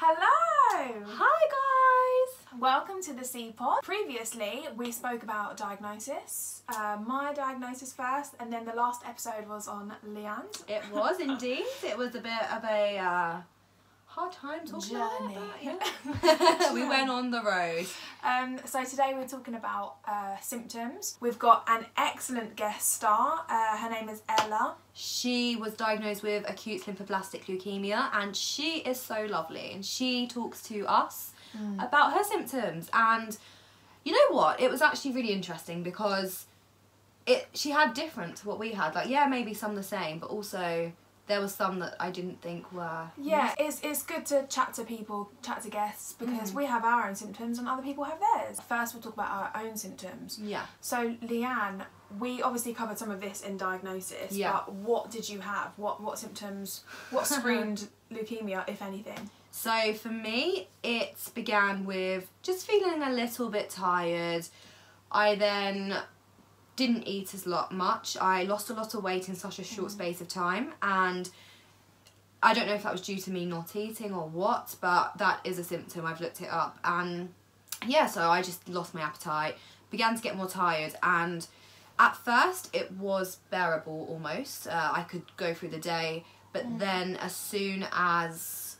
Hello! Hi guys! Welcome to the C-Pod. Previously we spoke about diagnosis, my diagnosis first, and then the last episode was on Leanne's. It was indeed. It was a bit of a hard time talking about it. We went on the road. So today we're talking about symptoms. We've got an excellent guest star. Her name is Ella. She was diagnosed with acute lymphoblastic leukemia and she is so lovely and she talks to us about her symptoms. And you know what? It was actually really interesting because she had different to what we had. Like, yeah, maybe some the same, but also there was some that I didn't think were... Yeah, it's good to chat to people, chat to guests, because we have our own symptoms and other people have theirs. First we'll talk about our own symptoms. Yeah. So Leanne, we obviously covered some of this in diagnosis, but what did you have? What symptoms, what screamed leukemia, if anything? So for me, it began with just feeling a little bit tired. I then didn't eat as much. I lost a lot of weight in such a short space of time, and I don't know if that was due to me not eating or what, but that is a symptom. I've looked it up, and yeah, so I just lost my appetite, began to get more tired, and at first it was bearable almost. I could go through the day, but then as soon as,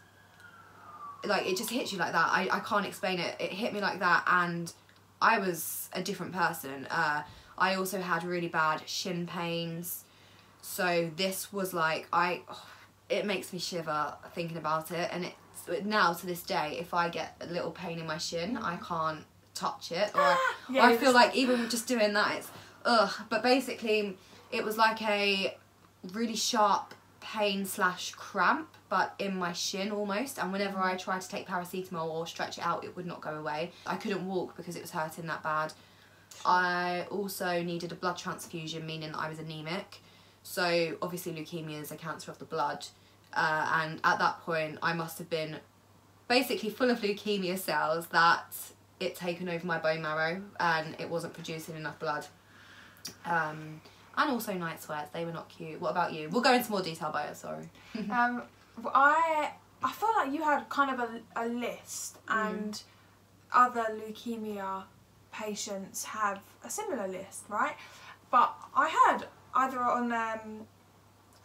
like, it just hits you like that, I can't explain it. It hit me like that and I was a different person. I also had really bad shin pains, so this was like, it makes me shiver thinking about it, and it's now to this day, if I get a little pain in my shin, I can't touch it, or I feel like even just doing that, it's ugh. But basically it was like a really sharp pain / cramp, but in my shin almost, and whenever I tried to take paracetamol or stretch it out, it would not go away. I couldn't walk because it was hurting that bad. I also needed a blood transfusion, meaning that I was anemic. So obviously leukemia is a cancer of the blood, and at that point I must have been basically full of leukemia cells that it taken over my bone marrow and it wasn't producing enough blood. And also night sweats, they were not cute. What about you? We'll go into more detail about it, sorry. I feel like you had kind of a list, and other leukemia patients have a similar list, right? But I heard either on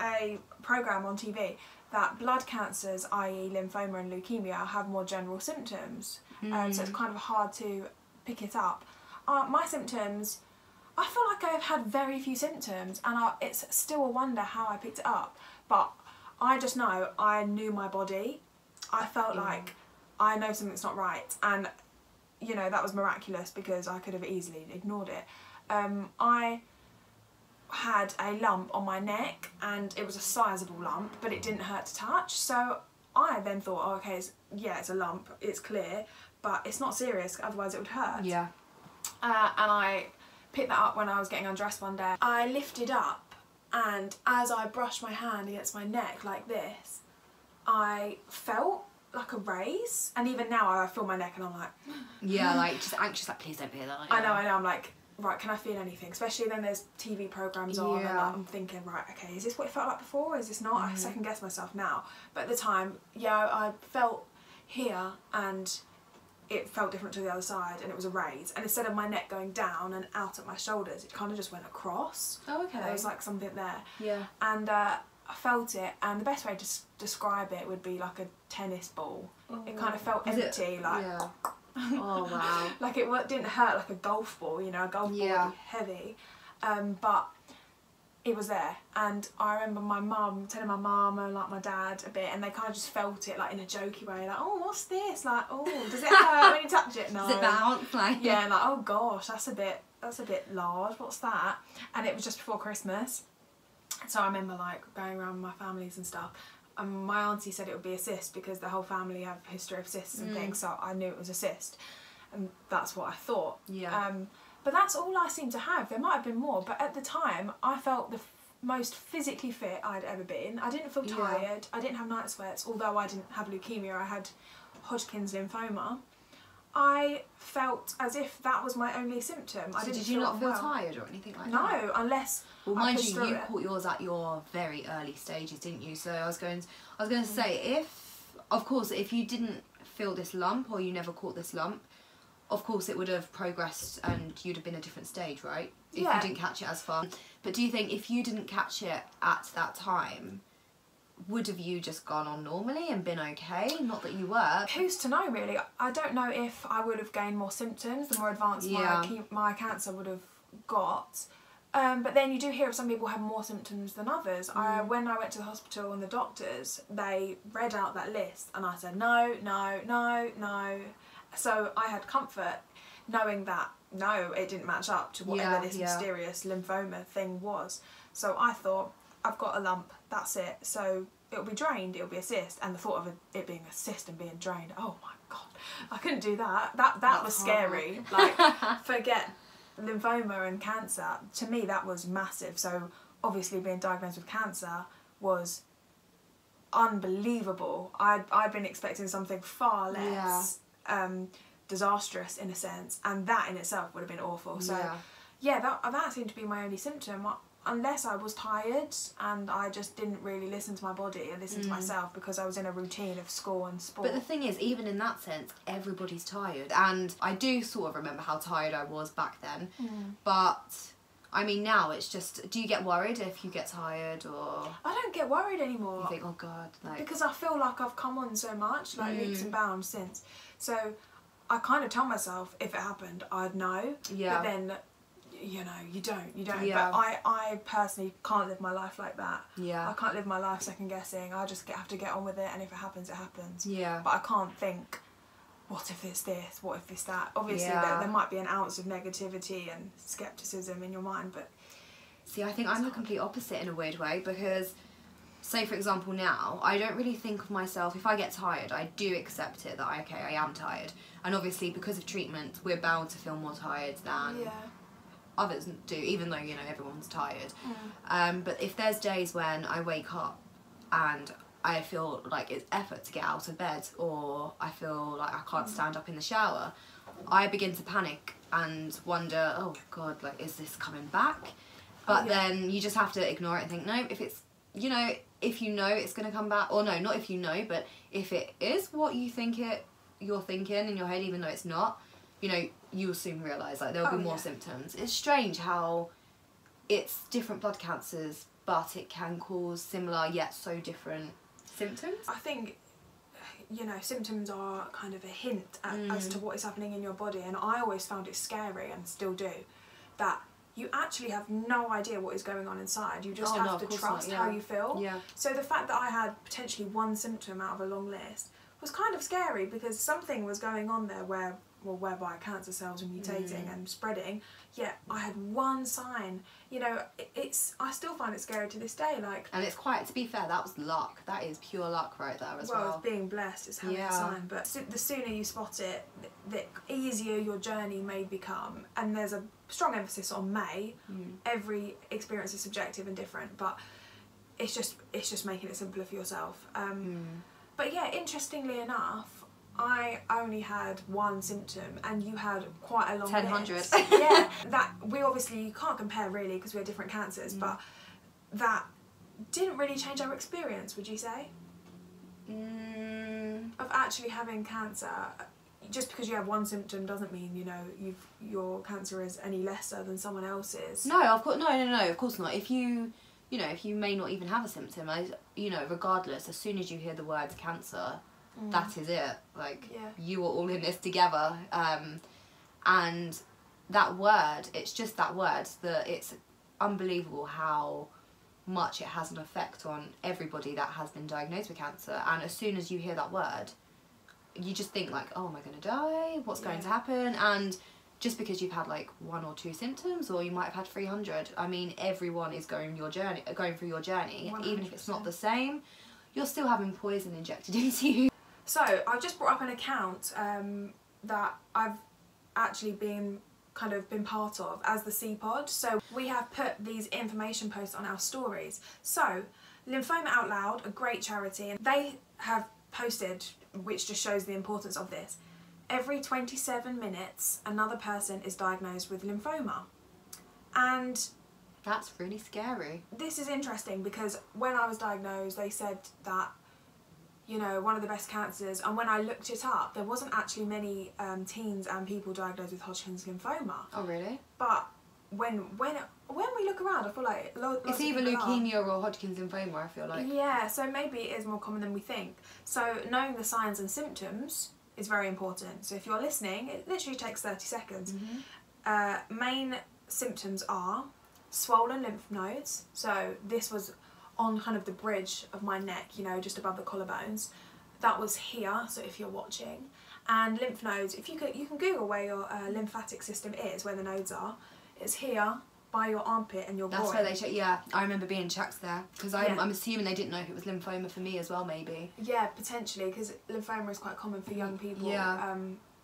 a programme on TV that blood cancers, i.e. lymphoma and leukemia, have more general symptoms, so it's kind of hard to pick it up. My symptoms, I feel like I've had very few symptoms, and it's still a wonder how I picked it up, but I just know I knew my body. I felt like I know something's not right, and you know, that was miraculous because I could have easily ignored it. I had a lump on my neck, and it was a sizable lump, but it didn't hurt to touch, so I then thought, oh, okay, it's a lump, it's clear, but it's not serious, otherwise it would hurt. Yeah. And I picked that up when I was getting undressed one day. I lifted up, and as I brushed my hand against my neck like this, I felt like a raise, and even now I feel my neck and I'm like yeah, like just anxious, like please don't feel that. I know, I'm like, right, can I feel anything? Especially then there's TV programmes on, and I'm thinking, right, okay, is this what it felt like before, or is this not? I second guess myself now, but at the time, yeah, I felt here and it felt different to the other side, and it was a raise, and instead of my neck going down and out at my shoulders, it kind of just went across. Oh, okay. There was like something there. Yeah. And I felt it, and the best way to describe it would be like a tennis ball. It kind of felt empty, like oh wow. like it didn't hurt like a golf ball, you know, a golf ball would be heavy, but it was there. And I remember my mum telling my mum and like my dad a bit, and they kind of just felt it like in a jokey way, like, oh, what's this, like, oh, does it hurt when you touch it? No. Does it bounce? Like, yeah, and like, oh gosh, that's a bit large, what's that? And it was just before Christmas, so I remember like going around with my families and stuff, and my auntie said it would be a cyst because the whole family have a history of cysts and things, so I knew it was a cyst, and that's what I thought. Yeah. But that's all I seemed to have. There might have been more, but at the time I felt the most physically fit I'd ever been. I didn't feel tired, I didn't have night sweats, although I didn't have leukemia, I had Hodgkin's lymphoma. I felt as if that was my only symptom. So did you not feel tired or anything like that? No, unless well, mind you, you caught yours at your very early stages, didn't you? So I was going to say, if of course, if you didn't feel this lump or you never caught this lump, of course it would have progressed and you'd have been a different stage, right? If you didn't catch it as far. But do you think if you didn't catch it at that time, would have you just gone on normally and been okay? Not that you were. Who's to know, really? I don't know if I would have gained more symptoms the more advanced my cancer would have got. But then you do hear of some people have more symptoms than others. When I went to the hospital and the doctors, they read out that list and I said no, no, no, no. So I had comfort knowing that no, it didn't match up to whatever this mysterious lymphoma thing was. So I thought, I've got a lump, that's it. So it'll be drained, it'll be a cyst. And the thought of it being a cyst and being drained, oh my God, I couldn't do that. That was scary. Like, forget lymphoma and cancer. To me, that was massive. So obviously being diagnosed with cancer was unbelievable. I'd been expecting something far less disastrous in a sense, and that in itself would have been awful. So that seemed to be my only symptom, unless I was tired and I just didn't really listen to my body and listen to myself because I was in a routine of school and sport. But the thing is, even in that sense, everybody's tired, and I do sort of remember how tired I was back then. But I mean, now it's just, do you get worried if you get tired, or? I don't get worried anymore. You think, oh God, like, because I feel like I've come on so much, like leaps and bounds since. So I kind of tell myself if it happened, I'd know. But then, you know, you don't. But I personally can't live my life like that. I can't live my life second guessing. I just have to get on with it, and if it happens, it happens. But I can't think, what if it's this? What if it's that? Obviously, there might be an ounce of negativity and scepticism in your mind, but... See, I think I'm the complete opposite in a weird way, because, say for example now, I don't really think of myself, if I get tired, I do accept it that, okay, I am tired. And obviously, because of treatment, we're bound to feel more tired than others do, even though, you know, everyone's tired. But if there's days when I wake up and I feel like it's effort to get out of bed, or I feel like I can't stand up in the shower, I begin to panic and wonder, oh God, like, is this coming back? But then you just have to ignore it and think, no, if it's, you know, if you know it's going to come back, or no, not if you know, but if it is what you think you're thinking in your head, even though it's not, you know, you will soon realise, like, there'll be more symptoms. It's strange how it's different blood cancers, but it can cause similar yet so different symptoms. I think, you know, symptoms are kind of a hint as to what is happening in your body, and I always found it scary, and still do, that you actually have no idea what is going on inside. You just have to trust how you feel. So the fact that I had potentially one symptom out of a long list was kind of scary, because something was going on there whereby cancer cells were mutating and spreading, yet I had one sign. You know, I still find it scary to this day. Like, and it's quite, to be fair, that was luck. That is pure luck right there as well. Well, it's being blessed, it's having a sign. But the sooner you spot it, the easier your journey may become. And there's a strong emphasis on may. Every experience is subjective and different, but it's just making it simpler for yourself. But yeah, interestingly enough, I only had one symptom, and you had quite a long 1,000. list. Yeah, that we obviously, you can't compare really because we had different cancers, but that didn't really change our experience, would you say? Of actually having cancer. Just because you have one symptom doesn't mean, you know, your cancer is any lesser than someone else's. No, of course, no, of course not. If you know, if you may not even have a symptom, you know, regardless, as soon as you hear the word cancer, that is it. Like, you are all in this together. And that word, it's just that word, that it's unbelievable how much it has an effect on everybody that has been diagnosed with cancer. And as soon as you hear that word, you just think like, oh, am I going to die? What's going to happen? And just because you've had like 1 or 2 symptoms, or you might have had 300, I mean, everyone is going through your journey. 100%. Even if it's not the same, you're still having poison injected into you. So I've just brought up an account that I've actually been part of as the C-Pod. So we have put these information posts on our stories. So Lymphoma Out Loud, a great charity, and they have posted, which just shows the importance of this, every 27 minutes another person is diagnosed with lymphoma. And that's really scary. This is interesting because when I was diagnosed, they said that you know, one of the best cancers. And when I looked it up, there wasn't actually many teens and people diagnosed with Hodgkin's lymphoma. Oh, really? But when we look around, I feel like it's either leukemia or Hodgkin's lymphoma, I feel like. Yeah, so maybe it is more common than we think. So knowing the signs and symptoms is very important. So if you're listening, it literally takes 30 seconds. Main symptoms are swollen lymph nodes. So this was on kind of the bridge of my neck, you know, just above the collarbones. That was here, so if you're watching. And lymph nodes, if you can Google where your lymphatic system is, where the nodes are. It's here by your armpit and your groin. That's where they check. Yeah, I remember being checked there because I'm assuming they didn't know if it was lymphoma for me as well, maybe. Yeah, potentially, because lymphoma is quite common for young people,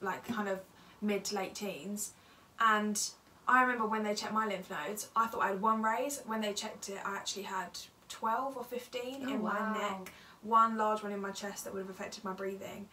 like kind of mid to late teens. And I remember when they checked my lymph nodes, I thought I had one raise. When they checked it, I actually had 12 or 15 in my neck, one large one in my chest that would have affected my breathing.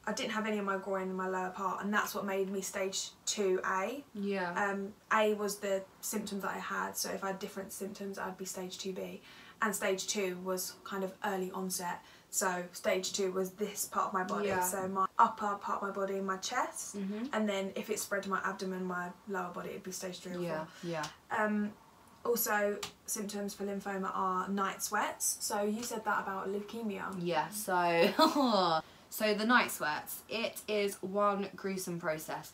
I didn't have any in my groin in my lower part, and that's what made me stage 2A. Yeah. A was the symptoms that I had, so if I had different symptoms, I'd be stage 2B. And stage 2 was kind of early onset. So stage 2 was this part of my body, so my upper part of my body, my chest, and then if it spread to my abdomen, my lower body, it'd be stage 3 or 4. Yeah. Also, symptoms for lymphoma are night sweats. So you said that about leukemia. Yeah, so... So the night sweats, it is one gruesome process.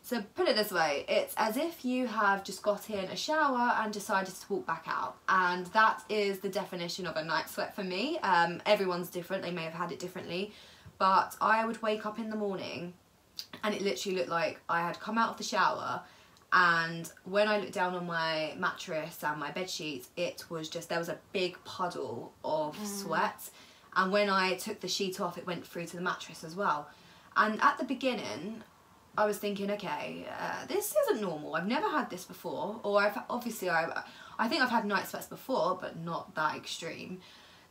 So put it this way, it's as if you have just got in a shower and decided to walk back out. And that is the definition of a night sweat for me. Everyone's different, they may have had it differently. But I would wake up in the morning and it literally looked like I had come out of the shower, and when I looked down on my mattress and my bed sheets, it was just, there was a big puddle of sweat. And when I took the sheet off, it went through to the mattress as well. And at the beginning, I was thinking, okay, this isn't normal. I've never had this before. Or I think I've had night sweats before, but not that extreme.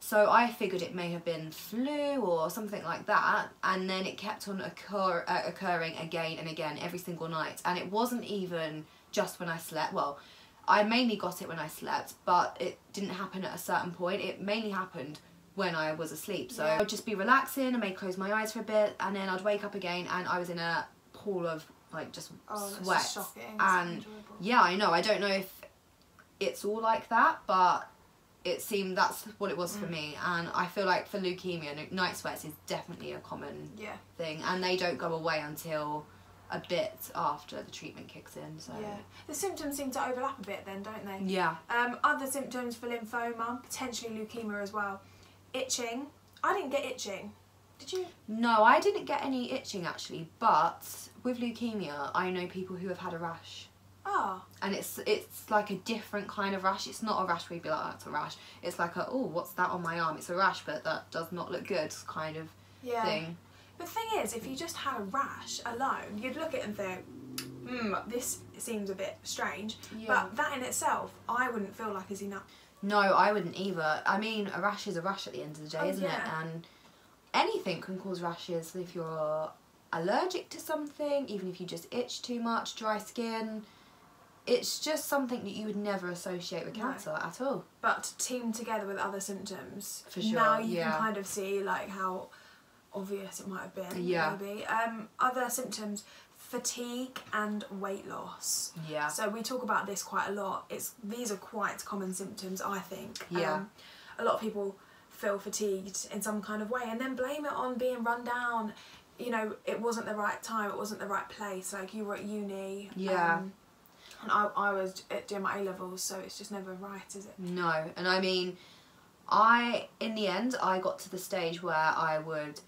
So I figured it may have been flu or something like that. And then it kept on occurring again and again every single night. And it wasn't even just when I slept. Well, I mainly got it when I slept, but it didn't happen at a certain point. It mainly happened when I was asleep. So I'd just be relaxing and maybe close my eyes for a bit, and then I'd wake up again and I was in a pool of like just sweat. That's shocking. And yeah, I know, I don't know if it's all like that, but it seemed that's what it was for me. And I feel like for leukemia, night sweats is definitely a common thing, and they don't go away until a bit after the treatment kicks in. So the symptoms seem to overlap a bit then, don't they? Yeah. Other symptoms for lymphoma, potentially leukemia as well. Itching. I didn't get itching. Did you? No, I didn't get any itching actually, but with leukemia, I know people who have had a rash. Oh. And it's like a different kind of rash. It's not a rash where you'd be like, oh, that's a rash. It's like a, oh, what's that on my arm? It's a rash, but that does not look good kind of thing. But the thing is, if you just had a rash alone, you'd look at it and think, this seems a bit strange. But that in itself, I wouldn't feel like is enough. No, I wouldn't either. I mean, a rash is a rash at the end of the day, isn't it? And anything can cause rashes. If you're allergic to something, even if you just itch too much, dry skin, it's just something that you would never associate with cancer at all. But teamed together with other symptoms, for sure, now you can kind of see like how obvious it might have been. Maybe. Other symptoms. Fatigue and weight loss. Yeah. So we talk about this quite a lot. These are quite common symptoms, I think. Yeah. A lot of people feel fatigued in some kind of way and then blame it on being run down. You know, it wasn't the right time, it wasn't the right place. Like you were at uni. Yeah. And I was doing my A-levels, so it's just never right, is it? No. And I mean, in the end, I got to the stage where I would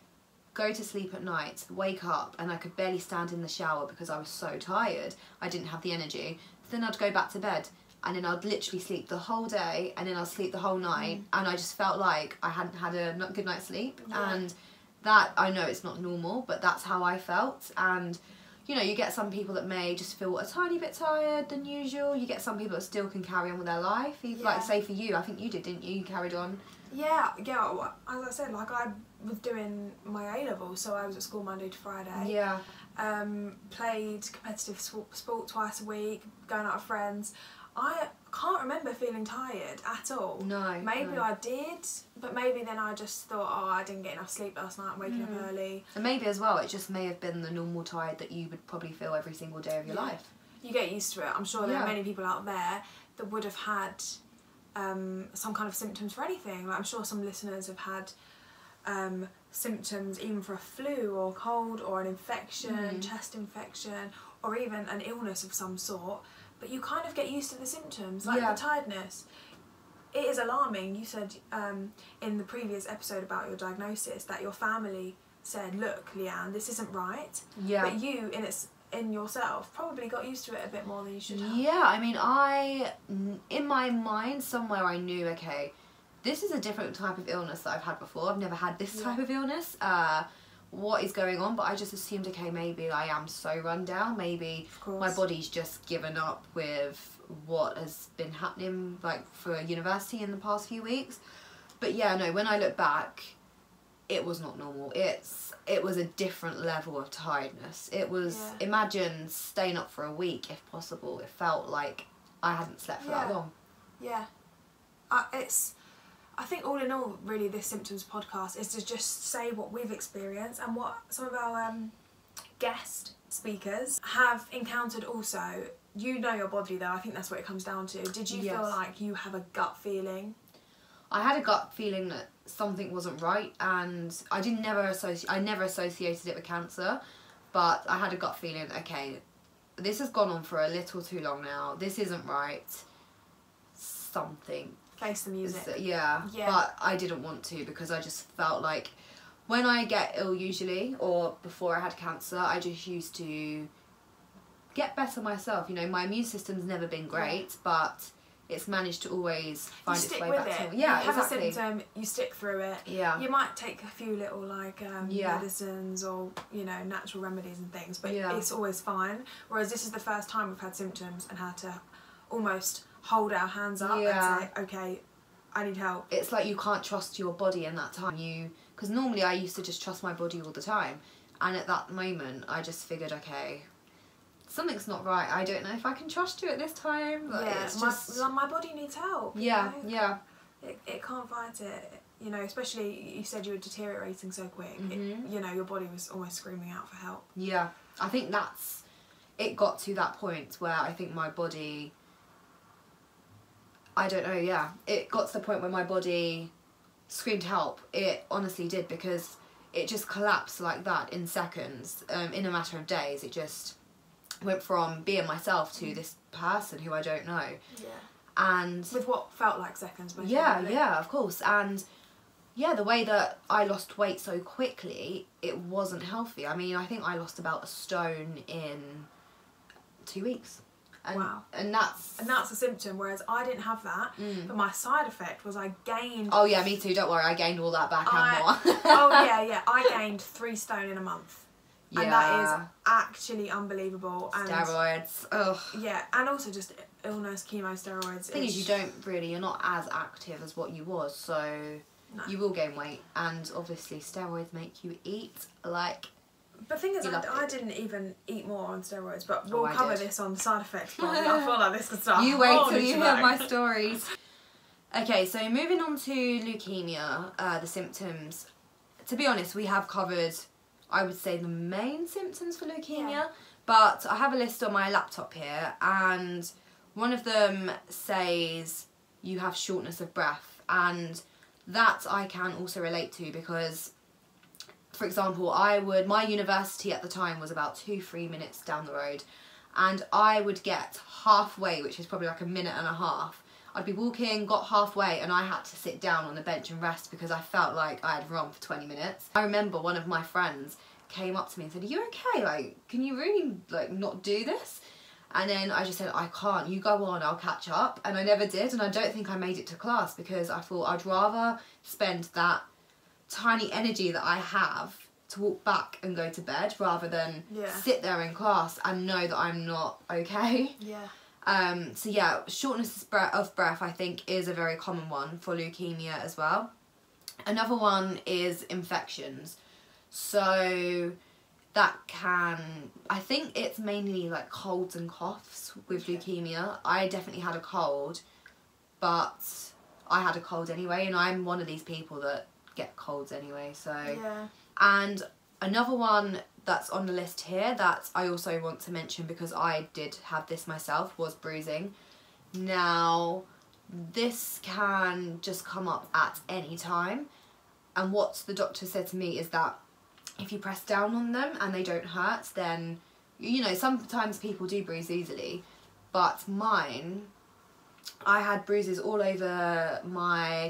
go to sleep at night, wake up, and I could barely stand in the shower because I was so tired. I didn't have the energy. Then I'd go back to bed, and then I'd literally sleep the whole day, and then I'd sleep the whole night, and I just felt like I hadn't had a good night's sleep. And that, I know it's not normal, but that's how I felt. And you know, you get some people that may just feel a tiny bit tired than usual. You get some people that still can carry on with their life. Like, say for you, I think you did, didn't you? You carried on. Yeah. As I said, like I was doing my A-levels, so I was at school Monday to Friday. Yeah. Played competitive sport twice a week, going out with friends. I can't remember feeling tired at all. No. Maybe I did, but maybe then I just thought, oh, I didn't get enough sleep last night, I'm waking up early. And maybe as well, it just may have been the normal tired that you would probably feel every single day of your life. You get used to it. I'm sure there are many people out there that would have had some kind of symptoms for anything. Like, I'm sure some listeners have had symptoms even for a flu or a cold or an infection, chest infection, or even an illness of some sort. But you kind of get used to the symptoms, like the tiredness. It is alarming. You said in the previous episode about your diagnosis that your family said, look, Leanne, this isn't right. Yeah. But you, in yourself, probably got used to it a bit more than you should have. Yeah, I mean, in my mind, somewhere I knew, okay, this is a different type of illness that I've had before. I've never had this type of illness. What is going on? But I just assumed, okay, maybe I am so run down. Maybe my body's just given up with what has been happening, like, for university in the past few weeks. But yeah, no, when I look back, it was not normal. It was a different level of tiredness. It was, imagine staying up for a week if possible. It felt like I hadn't slept for that long. Yeah. I think all in all, really, this Symptoms podcast is to just say what we've experienced and what some of our guest speakers have encountered also. You know your body though, I think that's what it comes down to. Did you feel like you have a gut feeling? I had a gut feeling that something wasn't right, and I never associated it with cancer, but I had a gut feeling, okay, this has gone on for a little too long now, this isn't right, something. Face the music. Yeah, but I didn't want to, because I just felt like when I get ill usually, or before I had cancer, I just used to get better myself. You know, my immune system's never been great, but it's managed to always find its way back to... Yeah, you have a symptom, you stick through it. Yeah. You might take a few little, like, medicines or, you know, natural remedies and things, but it's always fine. Whereas this is the first time we've had symptoms and had to almost hold our hands up and say, okay, I need help. It's like you can't trust your body in that time. Because normally I used to just trust my body all the time. And at that moment, I just figured, okay, something's not right. I don't know if I can trust you at this time. But it's just... my body needs help. Yeah, you know? It can't fight it. You know, especially you said you were deteriorating so quick. You know, your body was almost screaming out for help. Yeah, I think it got to that point where I think my body... I don't know, it got to the point where my body screamed help. It honestly did, because it just collapsed like that in seconds, in a matter of days. It just went from being myself to this person who I don't know. Yeah. And... with what felt like seconds. Yeah, of course. And yeah, the way that I lost weight so quickly, it wasn't healthy. I mean, I think I lost about 1 stone in 2 weeks. And, wow. And that's a symptom, whereas I didn't have that, but my side effect was I gained... Oh yeah, me too, don't worry, I gained all that back and more. I gained 3 stone in a month. Yeah. And that is actually unbelievable. And steroids, ugh. Yeah, and also just illness, chemo, steroids. The thing is, you're not as active as what you was, so you will gain weight, and obviously steroids make you eat like... But the thing is, I didn't even eat more on steroids, but we'll cover this on side effects probably. I feel like this could start. You wait till you hear my stories. Okay, so moving on to leukemia, the symptoms. To be honest, we have covered, I would say, the main symptoms for leukemia, but I have a list on my laptop here, and one of them says you have shortness of breath, and that I can also relate to, because... For example, my university at the time was about 2-3 minutes down the road, and I would get halfway, which is probably like 1.5 minutes. I'd be walking, got halfway, and I had to sit down on the bench and rest because I felt like I had run for 20 minutes. I remember one of my friends came up to me and said, "Are you okay? Like, can you really not do this?" And then I just said, "I can't, you go on, I'll catch up." And I never did, and I don't think I made it to class because I thought I'd rather spend that tiny energy that I have to walk back and go to bed rather than sit there in class and know that I'm not okay. So yeah, shortness of breath I think is a very common one for leukemia as well. Another one is infections. So that can, I think it's mainly like colds and coughs with leukemia. I definitely had a cold, but I had a cold anyway, and I'm one of these people that get colds anyway, so. Yeah. And another one that's on the list here that I also want to mention, because I did have this myself, was bruising. Now, this can just come up at any time, and what the doctor said to me is that if you press down on them and they don't hurt, then, you know, sometimes people do bruise easily, but mine, I had bruises all over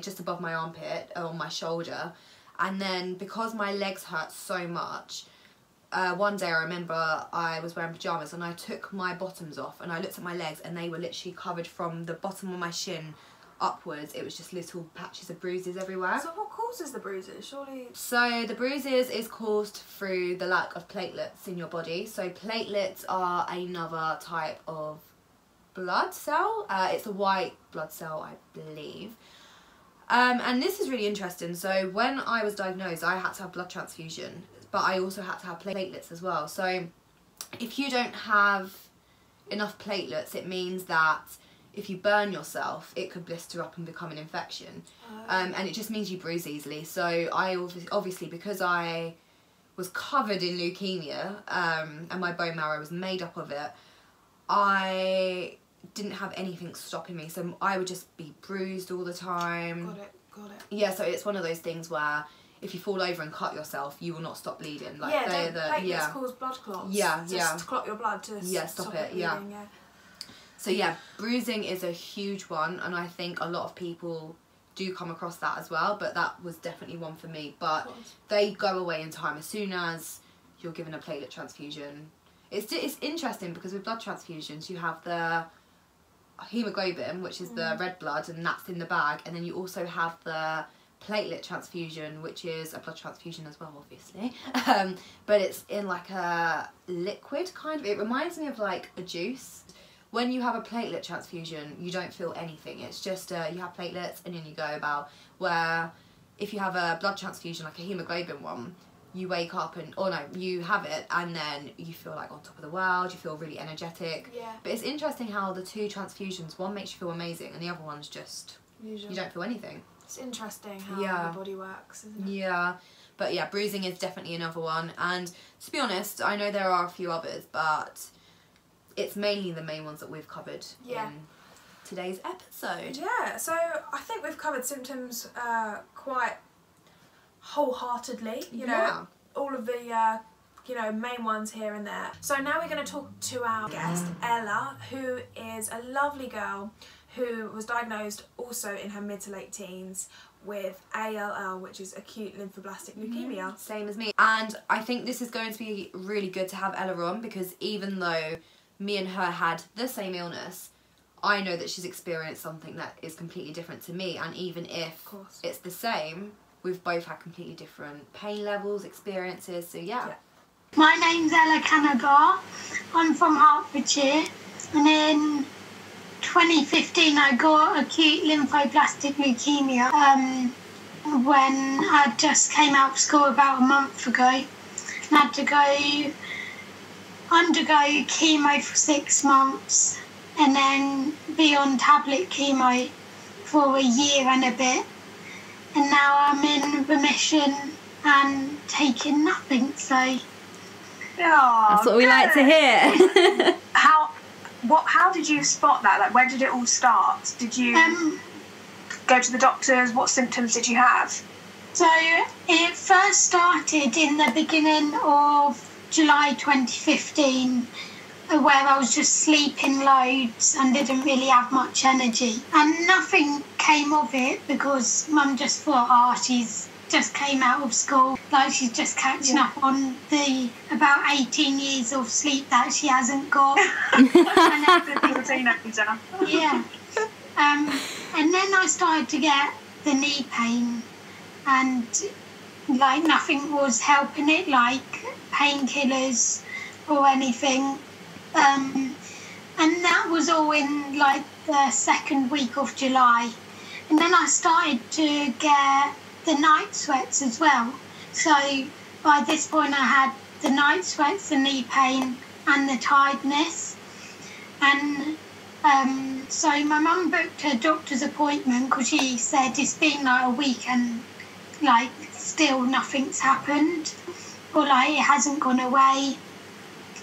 just above my armpit, on my shoulder, and then because my legs hurt so much, one day I remember I was wearing pyjamas and I took my bottoms off and I looked at my legs and they were literally covered from the bottom of my shin upwards. It was just little patches of bruises everywhere. So what causes the bruises? Surely... So the bruises is caused through the lack of platelets in your body. So platelets are another type of blood cell. It's a white blood cell, I believe. And this is really interesting. So when I was diagnosed, I had to have blood transfusion, but I also had to have platelets as well. So if you don't have enough platelets, it means that if you burn yourself, it could blister up and become an infection. And it just means you bruise easily. So I obviously, because I was covered in leukemia, and my bone marrow was made up of it, I didn't have anything stopping me, so I would just be bruised all the time. Got it. Yeah, so it's one of those things where if you fall over and cut yourself, you will not stop bleeding. Like, yeah, platelets cause blood clots. Yeah, just to clot your blood to stop it. bleeding, Yeah. So yeah, bruising is a huge one, and I think a lot of people do come across that as well, but that was definitely one for me. But they go away in time as soon as you're given a platelet transfusion. It's interesting because with blood transfusions you have the hemoglobin, which is the red blood, and that's in the bag, and then you also have the platelet transfusion, which is a blood transfusion as well, obviously, but it's in like a liquid kind of. It reminds me of like a juice. When you have a platelet transfusion, you don't feel anything. It's just you have platelets and then you go about. Where if you have a blood transfusion, like a hemoglobin one, you wake up and, or no, you have it and then you feel like on top of the world, you feel really energetic. Yeah. But it's interesting how the two transfusions, one makes you feel amazing and the other one's just, you don't feel anything. It's interesting how the body works, isn't it? Yeah. But yeah, bruising is definitely another one. And to be honest, I know there are a few others, but it's mainly the main ones that we've covered in today's episode. Yeah, so I think we've covered symptoms quite wholeheartedly, you know, all of the main ones here and there. So now we're going to talk to our guest, Ella, who is a lovely girl who was diagnosed also in her mid to late teens with ALL, which is acute lymphoblastic leukemia. Same as me. And I think this is going to be really good to have Ella on, because even though me and her had the same illness, I know that she's experienced something that is completely different to me, and even if it's the same, we've both had completely different pain levels, experiences, so yeah. My name's Ella Kanabar. I'm from Hertfordshire, and in 2015 I got acute lymphoblastic leukemia when I just came out of school about a month ago, and had to undergo chemo for 6 months and then be on tablet chemo for a year and a bit, and now I'm in remission and taking nothing, so that's what we like to hear. How did you spot that? Like, where did it all start? Did you go to the doctors? What symptoms did you have? So it first started in the beginning of July 2015, where I was just sleeping loads and didn't really have much energy, and nothing came of it because Mum just thought, she's just came out of school, like she's just catching up on the about 18 years of sleep that she hasn't got. Yeah. And then I started to get the knee pain, and like nothing was helping it, like painkillers or anything. And that was all in like the second week of July. And then I started to get the night sweats as well. So by this point I had the night sweats, the knee pain and the tiredness. And so my mum booked a doctor's appointment because she said it's been like a week and like still nothing's happened, or like it hasn't gone away.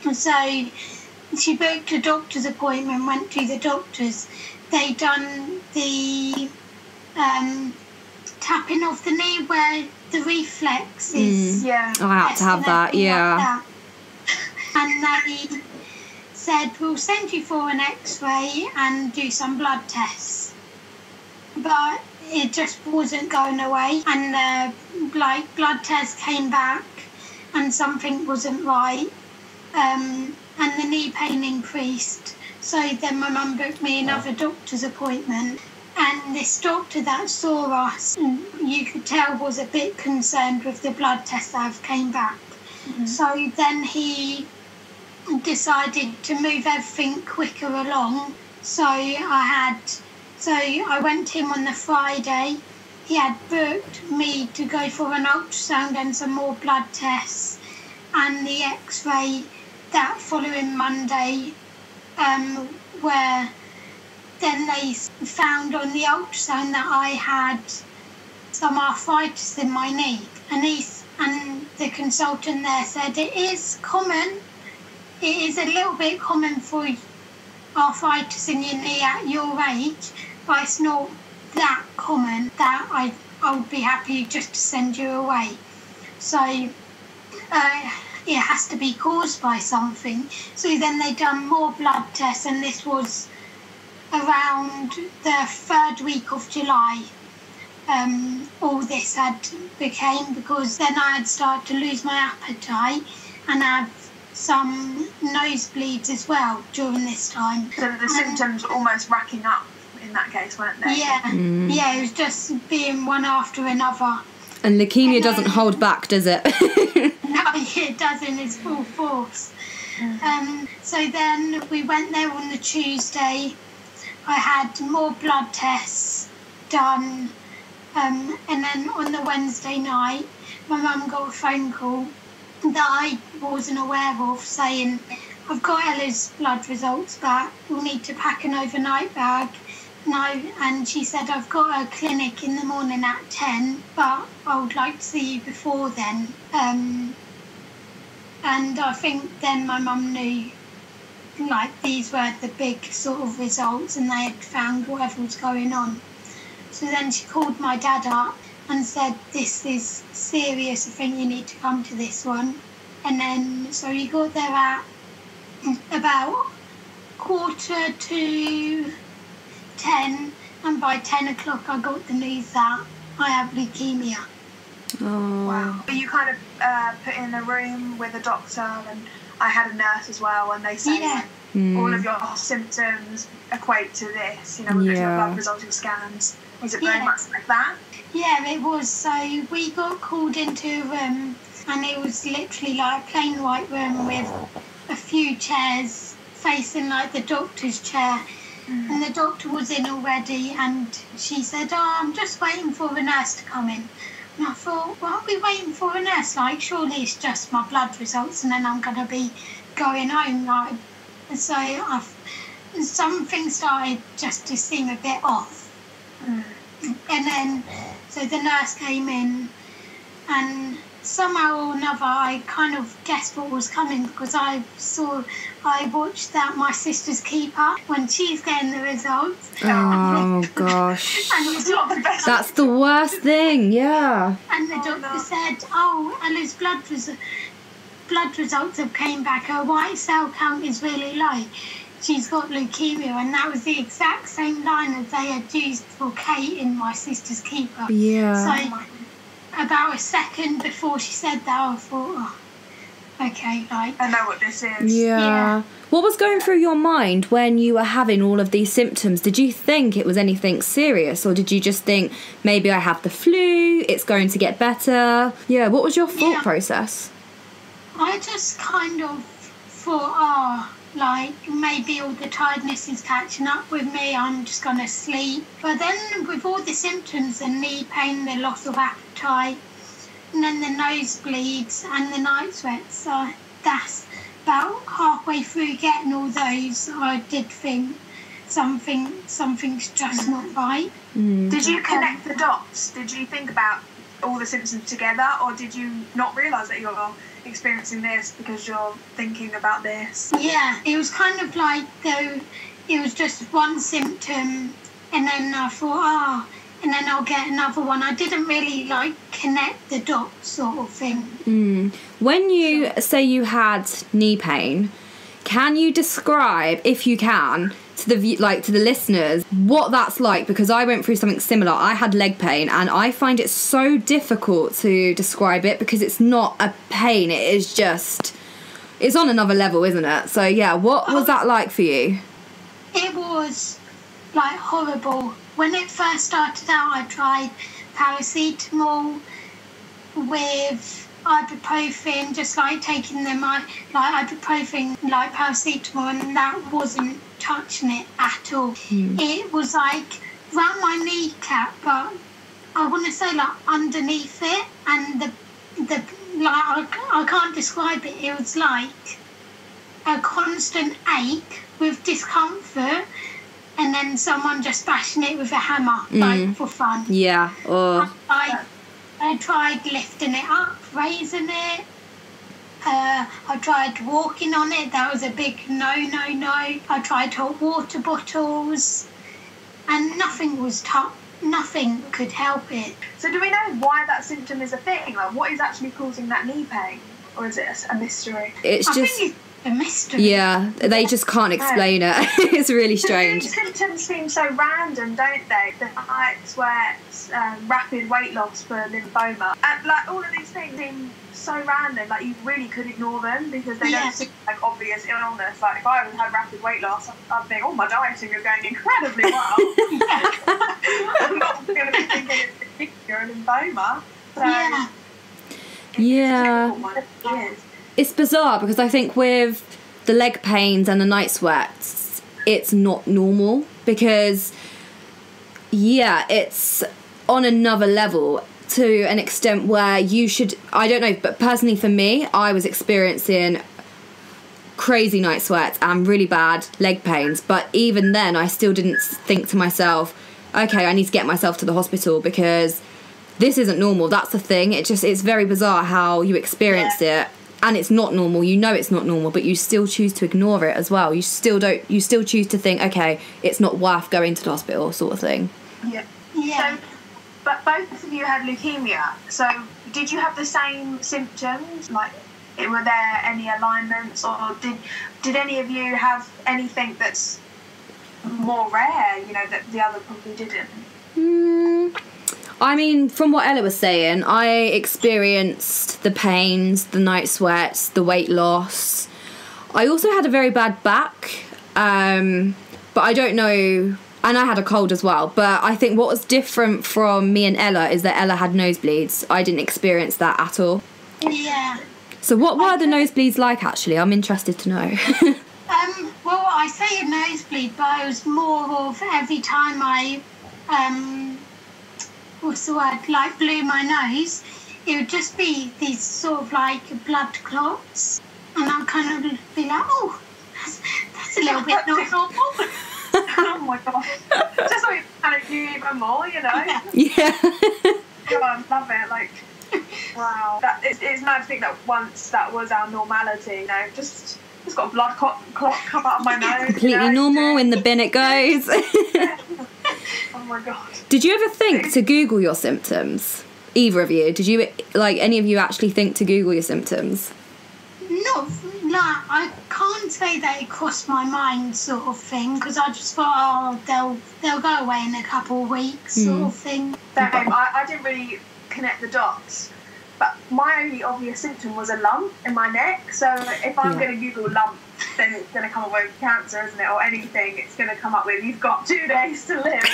And so she booked a doctor's appointment, went to the doctors. They done the tapping of the knee where the reflex is. Yeah. I had to have that, yeah. Like that. And they said, we'll send you for an x-ray and do some blood tests. But it just wasn't going away. And like blood tests came back and something wasn't right. And the knee pain increased. So then my mum booked me another doctor's appointment. And this doctor that saw us, you could tell, was a bit concerned with the blood tests that have came back. Mm-hmm. So then he decided to move everything quicker along. So I went to him on the Friday. He had booked me to go for an ultrasound and some more blood tests and the x-ray that following Monday, where then they found on the ultrasound that I had some arthritis in my knee. And the consultant there said it is common. It is a little bit common for arthritis in your knee at your age, but it's not that common that I would be happy just to send you away. So it has to be caused by something. So then they done more blood tests, and this was around the 3rd week of July. All this had became, because then I had started to lose my appetite and have some nosebleeds as well during this time. So the symptoms were almost racking up in that case, weren't they? Yeah, yeah, it was just being one after another. And leukemia doesn't hold back, does it? No, it doesn't, it's full force. So then we went there on the Tuesday. I had more blood tests done, and then on the Wednesday night, my mum got a phone call that I wasn't aware of saying, I've got Ella's blood results back, we'll need to pack an overnight bag. And she said, I've got a clinic in the morning at 10, but I would like to see you before then. And I think then my mum knew, like, these were the big sort of results and they had found whatever was going on. So then she called my dad up and said, this is serious, I think you need to come to this one. And then, so he got there at about 9:45, and by 10 o'clock I got the news that I have leukemia. Oh. Wow. Were you kind of put in a room with a doctor, and I had a nurse as well, and they say all of your symptoms equate to this, you know, with your blood results, your scans. Was it very much like that? Yeah, it was. So we got called into a room, and it was literally like a plain white room with a few chairs facing like the doctor's chair. And the doctor was in already, and she said, I'm just waiting for the nurse to come in. And I thought, what are we waiting for a nurse? Like, surely it's just my blood results and then I'm going to be going home. Like, so something started just to seem a bit off. And then, so the nurse came in, and somehow or another I kind of guessed what was coming, because I watched that My Sister's Keeper when she's getting the results. Oh gosh. And that's the worst thing, yeah. And the doctor said, Ella's blood results have came back, her white cell count is really low. She's got leukemia, and that was the exact same line as they had used for Kate in My Sister's Keeper. Yeah. So about a second before she said that, I thought, okay, like, I know what this is. Yeah. What was going through your mind when you were having all of these symptoms? Did you think it was anything serious, or did you just think, maybe I have the flu, it's going to get better? Yeah, what was your thought process? I just kind of thought, like, maybe all the tiredness is catching up with me, I'm just going to sleep. But then with all the symptoms, the knee pain, the loss of appetite, and then the nosebleeds and the night sweats. So that's about halfway through getting all those, I did think something's just not right. Did you connect the dots? Did you think about all the symptoms together, or did you not realise that you're experiencing this because you're thinking about this? Yeah, it was kind of like though it was just one symptom, and then I thought, and then I'll get another one. I didn't really like connect the dots sort of thing. When you say you had knee pain, can you describe, if you can, to the listeners, what that's like? Because I went through something similar. I had leg pain, and I find it so difficult to describe it because it's not a pain. It is just, it's on another level, isn't it? So yeah, what was that like for you? It was like horrible. When it first started out, I tried paracetamol with ibuprofen, just like taking them like ibuprofen, like paracetamol, and that wasn't touching it at all. It was like around my kneecap, but I want to say like underneath it, and the like I can't describe it. It was like a constant ache with discomfort, and then someone just bashing it with a hammer, like for fun. Yeah. I tried lifting it up, raising it. I tried walking on it. That was a big no. I tried hot water bottles, and nothing could help it. So do we know why that symptom is a thing? Like, what is actually causing that knee pain? Or is it a mystery? I think it's a mystery. Yeah, they just can't explain it. It's really strange. The symptoms seem so random, don't they? The night sweats, rapid weight loss for lymphoma, and like all of these things seem so random. Like you really could ignore them because they don't seem like obvious illness. Like if I had rapid weight loss, I'd think, oh, my dieting is going incredibly well. I'm not going to be thinking it's a lymphoma. So yeah. It's bizarre because I think with the leg pains and the night sweats, it's not normal because, it's on another level to an extent where you should, I don't know, but personally for me, I was experiencing crazy night sweats and really bad leg pains, but even then I still didn't think to myself, okay, I need to get myself to the hospital because this isn't normal. That's the thing. It's very bizarre how you experience it. And it's not normal. You know it's not normal, but you still choose to ignore it as well. You still choose to think, okay, it's not worth going to the hospital, sort of thing. Yeah. So, but both of you had leukemia. So, did you have the same symptoms? Like, were there any alignments, or did any of you have anything that's more rare? You know, that the other probably didn't. I mean, from what Ella was saying, I experienced the pains, the night sweats, the weight loss. I also had a very bad back, but I don't know, and I had a cold as well, but I think what was different from me and Ella is that Ella had nosebleeds. I didn't experience that at all. Yeah. So what were the nosebleeds like, actually? I'm interested to know. Well, I say a nosebleed, but it was more of every time I, what's the word, like blew my nose, it would just be these sort of like blood clots, and I'd kind of be like, oh, that's a little bit not normal. Oh my gosh. Just so we panic you even more, you know? Yeah. God, I love it. Like, wow. It's mad to think that once that was our normality, you know, just got a blood clot come out of my nose. Completely normal, in the bin it goes. Oh my god. Did you ever think to Google your symptoms? Either of you? Did you, like, any of you actually think to Google your symptoms? No, I can't say that it crossed my mind sort of thing, because I just thought, they'll go away in a couple of weeks sort of thing. I didn't really connect the dots, but my only obvious symptom was a lump in my neck. So if I'm going to Google lump, then it's going to come up with cancer, isn't it? Or anything, it's going to come up with, you've got 2 days to live.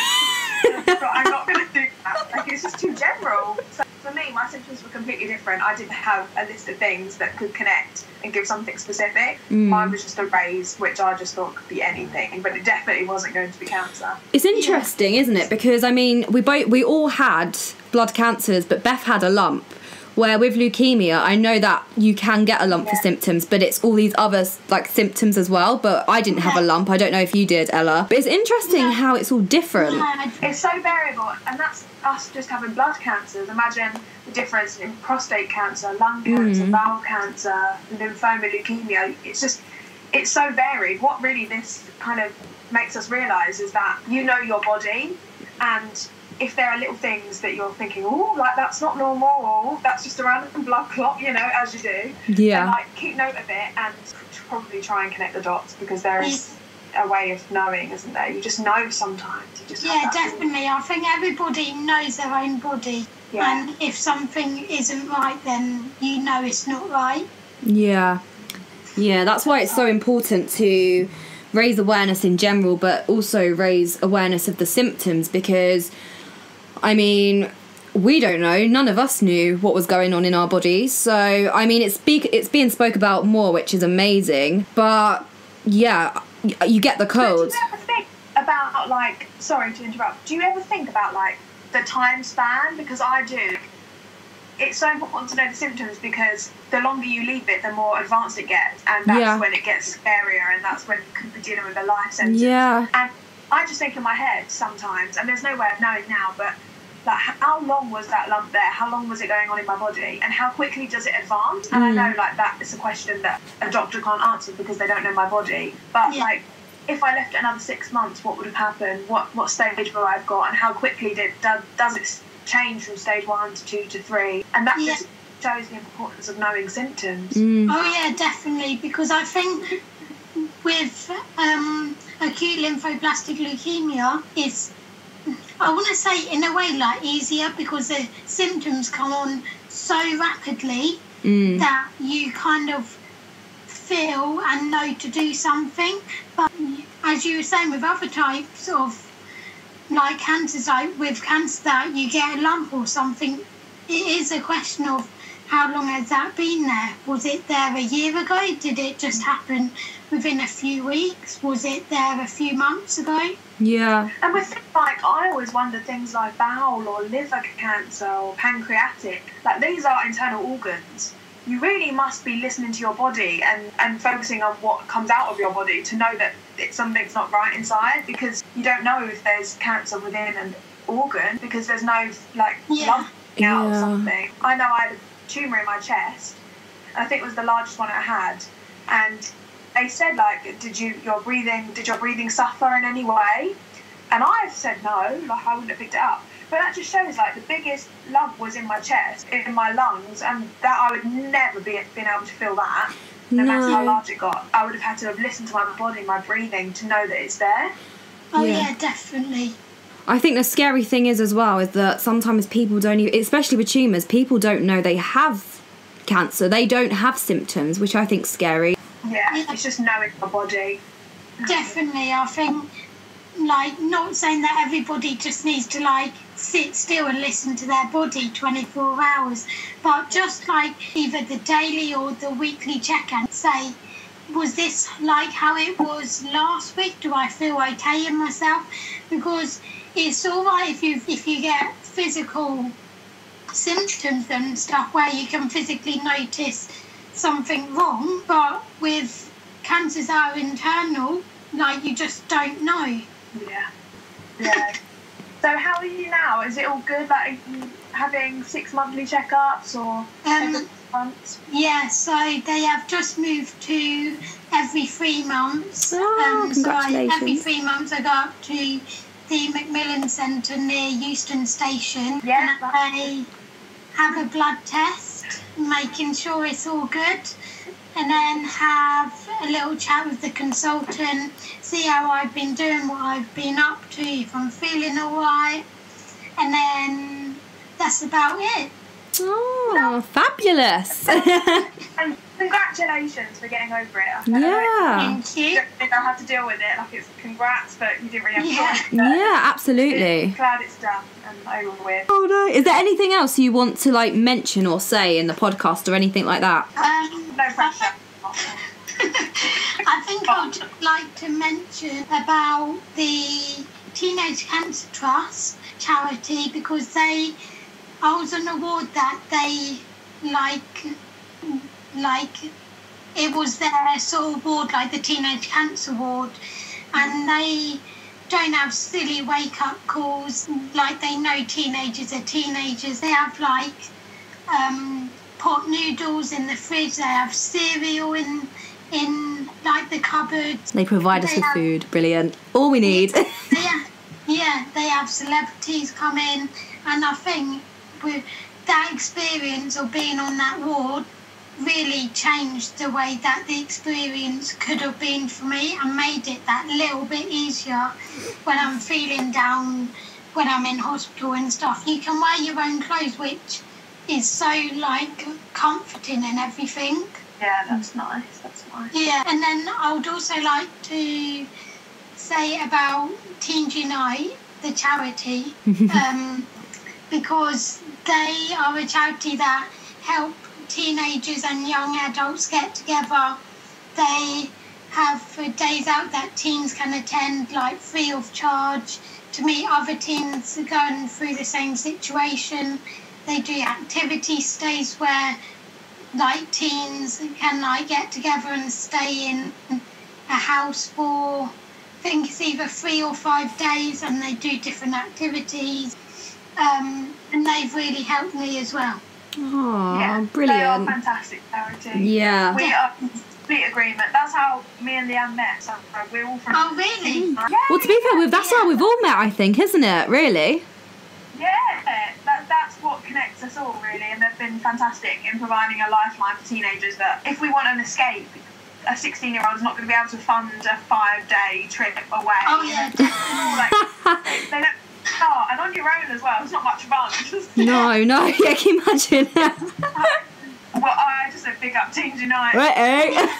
I'm not going to do that. Like, it's just too general. So for me, my symptoms were completely different. I didn't have a list of things that could connect and give something specific. Mine was just a raise, which I just thought could be anything, but it definitely wasn't going to be cancer. It's interesting, isn't it? Because, I mean, we all had blood cancers, but Beth had a lump, Where with leukemia, I know that you can get a lump for symptoms, but it's all these other like symptoms as well. But I didn't have a lump. I don't know if you did, Ella. But it's interesting how it's all different. It's so variable, and that's us just having blood cancers. Imagine the difference in prostate cancer, lung cancer, bowel cancer, lymphoma, leukemia. It's so varied. What really this kind of makes us realise is that you know your body, and if there are little things that you're thinking, oh, like that's not normal, or that's just a random blood clot, you know, as you do, then like keep note of it and probably try and connect the dots, because there is a way of knowing, isn't there? You just know sometimes. You just definitely. I think everybody knows their own body, and if something isn't right, then you know it's not right. Yeah, that's why it's so important to raise awareness in general, but also raise awareness of the symptoms, because I mean, we don't know. None of us knew what was going on in our bodies. So, I mean, it's being spoke about more, which is amazing. But, yeah, you get the codes. Do you ever think about, like, sorry to interrupt, do you ever think about, like, the time span? Because I do. It's so important to know the symptoms, because the longer you leave it, the more advanced it gets. And that's when it gets scarier, and that's when you could be dealing with a life sentence. Yeah. And I just think in my head sometimes, and there's no way of knowing now, but like, how long was that lump there? How long was it going on in my body? And how quickly does it advance? And I know, like, that is a question that a doctor can't answer because they don't know my body. But, like, if I left it another 6 months, what would have happened? What stage would I have got? And how quickly does it change from stage 1 to 2 to 3? And that just shows the importance of knowing symptoms. Oh, yeah, definitely. Because I think with acute lymphoblastic leukemia, it's, I want to say, in a way, like, easier, because the symptoms come on so rapidly that you kind of feel and know to do something. But as you were saying, with other types of, like, cancers, like with cancer that you get a lump or something, it is a question of how long has that been there? Was it there a year ago? Did it just happen within a few weeks? Was it there a few months ago? Yeah. And with things like, I always wonder things like bowel or liver cancer or pancreatic, like, these are internal organs. You really must be listening to your body and focusing on what comes out of your body to know that something's not right inside, because you don't know if there's cancer within an organ, because there's no, like, lump out or something. I know I had a tumour in my chest, and I think it was the largest one I had, and they said, like, did your breathing suffer in any way? And I said no, like, I wouldn't have picked it up. But that just shows, like, the biggest lump was in my chest, in my lungs, and that I would never been able to feel that, no matter how large it got. I would have had to have listened to my body, my breathing, to know that it's there. Oh, yeah, definitely. I think the scary thing is, as well, is that sometimes people don't even, especially with tumours, people don't know they have cancer. They don't have symptoms, which I think's scary. Yeah, it's just knowing your body. Definitely, I think, like, not saying that everybody just needs to, like, sit still and listen to their body 24 hours, but just, like, either the daily or the weekly check-in, say, was this like how it was last week? Do I feel okay in myself? Because it's all right if you get physical symptoms and stuff where you can physically notice something wrong, but with cancers that are internal, like, you just don't know. Yeah. So how are you now? Is it all good? Like, are you having 6 monthly checkups or every month? Yeah, so they have just moved to every 3 months. Congratulations. So every 3 months I go up to the Macmillan Centre near Euston Station. Yeah. And they have a blood test, making sure it's all good, and then have a little chat with the consultant, see how I've been doing, what I've been up to, if I'm feeling all right, and then that's about it. Oh, fabulous. And congratulations for getting over it. Thank you. You don't know how to deal with it. Like, it's congrats, but you didn't really have to. Yeah, absolutely. Glad it's done and over with. Oh no. Is there anything else you want to, like, mention or say in the podcast or anything like that? No pressure. I think I would like to mention about the Teenage Cancer Trust charity, because I was an award that they like it was their sort of ward, like the teenage cancer ward, and they don't have silly wake-up calls, like they know teenagers are teenagers. They have like pot noodles in the fridge, they have cereal in like the cupboard. They provide us with food. Brilliant. All we need. They have celebrities come in, and I think with that experience of being on that ward really changed the way that the experience could have been for me, and made it that little bit easier when I'm feeling down, when I'm in hospital and stuff. You can wear your own clothes, which is so like comforting and everything. Yeah, that's nice. Yeah, and then I would also like to say about Teens Unite, the charity, because they are a charity that help teenagers and young adults get together. They have days out that teens can attend, like free of charge, to meet other teens going through the same situation. They do activity stays where like teens can like get together and stay in a house for, I think it's either 3 or 5 days, and they do different activities, and they've really helped me as well. Oh, yeah, brilliant. They are fantastic charity. Yeah. We are in complete agreement. That's how me and Leanne met. So we're all from... Oh, really? Yeah, Well, to be fair, that's how we've all met, I think, isn't it? Really? Yeah, that's what connects us all, really, and they've been fantastic in providing a lifeline for teenagers that if we want an escape, a 16-year-old is not going to be able to fund a 5-day trip away. Oh, yeah. They don't start, and on your own as well, it's not much fun. No, yeah, can you imagine? Well, I just said big up Teens Unite. Right,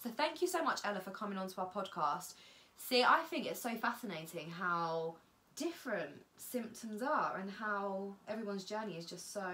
So thank you so much, Ella, for coming onto our podcast. See, I think it's so fascinating how different symptoms are and how everyone's journey is just so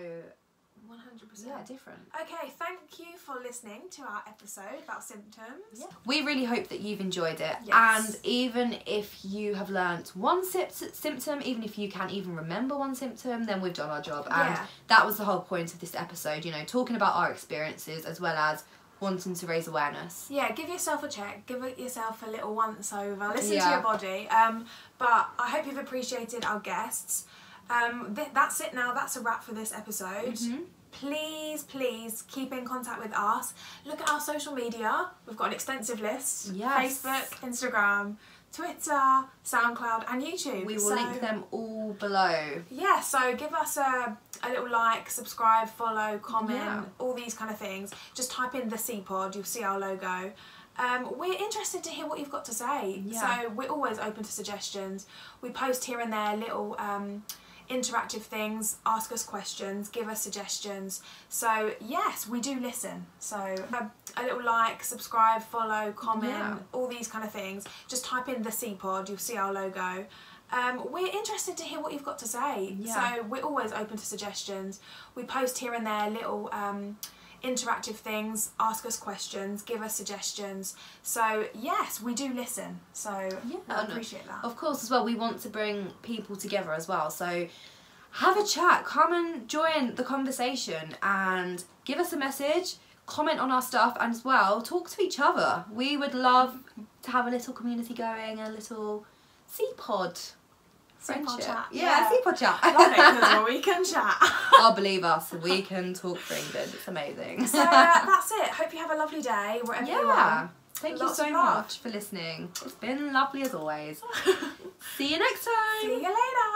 100%. different. Okay, thank you for listening to our episode about symptoms. Yeah. We really hope that you've enjoyed it. Yes. And even if you have learnt one symptom, even if you can't even remember one symptom, then we've done our job. And that was the whole point of this episode, you know, talking about our experiences as well as wanting to raise awareness. Yeah, give yourself a check, give yourself a little once over, listen to your body. But I hope you've appreciated our guests. That's it now, that's a wrap for this episode. Please keep in contact with us. Look at our social media, we've got an extensive list. Yes. Facebook, Instagram, Twitter, SoundCloud and YouTube. We will link them all below. Yeah, so give us a little like, subscribe, follow, comment, all these kind of things. Just type in the C-Pod, you'll see our logo. We're interested to hear what you've got to say. So we're always open to suggestions. We post here and there little interactive things, ask us questions, give us suggestions. So yes, we do listen. So a little like, subscribe, follow, comment, all these kind of things. Just type in the C-Pod, you'll see our logo. We're interested to hear what you've got to say. So we're always open to suggestions. We post here and there little interactive things, ask us questions, give us suggestions. So yes, we do listen. So I appreciate that. Of course, as well, we want to bring people together as well. So have a chat, come and join the conversation and give us a message, comment on our stuff, and as well talk to each other. We would love to have a little community going, a little C-Pod friendship. Chat. Yeah, C-Pod chat. Love it, because we can chat. Oh, believe us, we can talk for England. It's amazing. So that's it. Hope you have a lovely day wherever you are. Thank you Lots so of love. much for listening. It's been lovely as always. See you next time. See you later.